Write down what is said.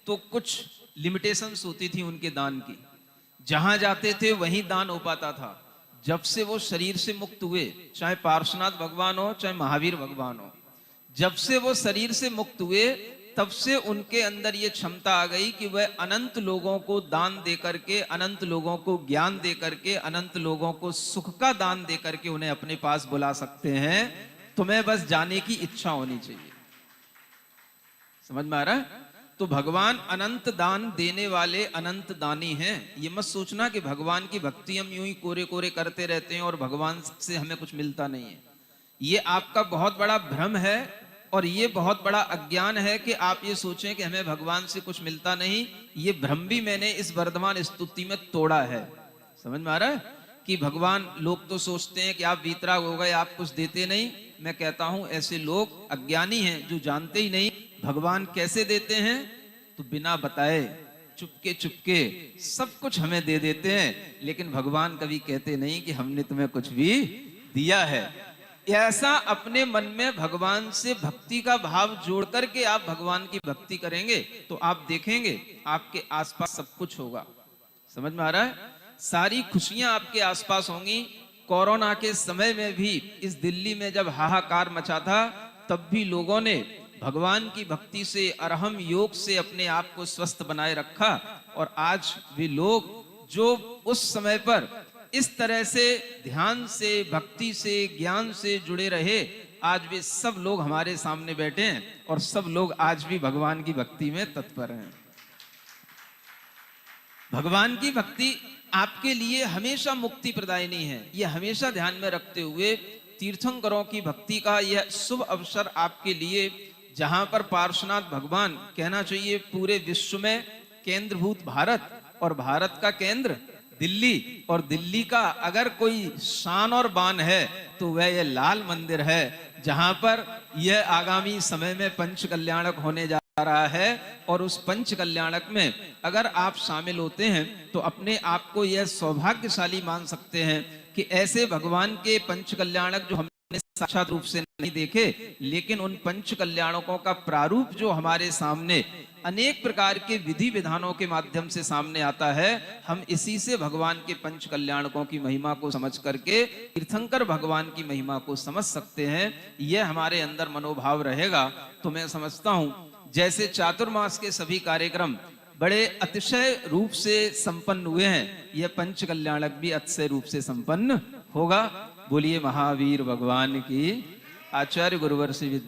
तो कुछ लिमिटेशंस होती थी उनके दान की। जहां जाते थे वहीं दान हो पाता था। जब से वो शरीर से मुक्त हुए, चाहे पार्श्वनाथ भगवान हो चाहे महावीर भगवान हो, जब से वो शरीर से मुक्त हुए तब से उनके अंदर ये क्षमता आ गई कि वह अनंत लोगों को दान दे करके, अनंत लोगों को ज्ञान दे करके, अनंत लोगों को सुख का दान दे करके उन्हें अपने पास बुला सकते हैं। तुम्हें बस जाने की इच्छा होनी चाहिए। समझ में आ रहा है? तो भगवान अनंत दान देने वाले अनंत दानी हैं। ये मत सोचना कि भगवान की भक्ति हम यूं ही कोरे कोरे करते रहते हैं और भगवान से हमें कुछ मिलता नहीं है। ये आपका बहुत बड़ा भ्रम है और ये बहुत बड़ा अज्ञान है कि आप ये सोचें कि हमें भगवान से कुछ मिलता नहीं। ये भ्रम भी मैंने इस वर्धमान स्तुति में तोड़ा है। समझ में आ रहा है कि भगवान, लोग तो सोचते हैं कि आप वीतराग हो गए, आप कुछ देते नहीं। मैं कहता हूं ऐसे लोग अज्ञानी हैं जो जानते ही नहीं भगवान कैसे देते हैं। तो बिना बताए चुपके चुपके सब कुछ हमें दे देते हैं, लेकिन भगवान कभी कहते नहीं कि हमने तुम्हें कुछ भी दिया है। ऐसा अपने मन में भगवान से भक्ति का भाव जोड़ करके आप भगवान की भक्ति करेंगे तो आप देखेंगे आपके आसपास सब कुछ होगा। समझ में आ रहा है? सारी खुशियां आपके आसपास होंगी। कोरोना के समय में भी इस दिल्ली में जब हाहाकार मचा था, तब भी लोगों ने भगवान की भक्ति से, अरहम योग से अपने आप को स्वस्थ बनाए रखा। और आज भी लोग जो उस समय पर इस तरह से ध्यान से, भक्ति से, ज्ञान से जुड़े रहे, आज भी सब लोग हमारे सामने बैठे हैं और सब लोग आज भी भगवान की भक्ति में तत्पर हैं। भगवान की भक्ति आपके लिए हमेशा मुक्ति प्रदायिनी है। यह हमेशा ध्यान में रखते हुए तीर्थंकरों की भक्ति का यह शुभ अवसर आपके लिए, जहां पर पार्श्वनाथ भगवान, कहना चाहिए पूरे विश्व में केंद्रभूत भारत और भारत का केंद्र दिल्ली, और दिल्ली का अगर कोई शान और बान है तो वह यह लाल मंदिर है, जहां पर यह आगामी समय में पंच कल्याणक होने जा रहा है। और उस पंच कल्याणक में अगर आप शामिल होते हैं तो अपने आप को यह सौभाग्यशाली मान सकते हैं कि ऐसे भगवान के पंच कल्याणक जो हमने साक्षात रूप से नहीं देखे, लेकिन उन पंच कल्याणकों का प्रारूप जो हमारे सामने अनेक प्रकार के विधि विधानों के माध्यम से सामने आता है, हम इसी से भगवान के पंच कल्याणकों की महिमा को समझ करके तीर्थंकर भगवान की महिमा को समझ सकते हैं। यह हमारे अंदर मनोभाव रहेगा तो मैं समझता हूं जैसे चातुर्मास के सभी कार्यक्रम बड़े अतिशय रूप से संपन्न हुए हैं, यह पंच कल्याणक भी अतिशय रूप से संपन्न होगा। बोलिए महावीर भगवान की। आचार्य गुरुवर से विद्या।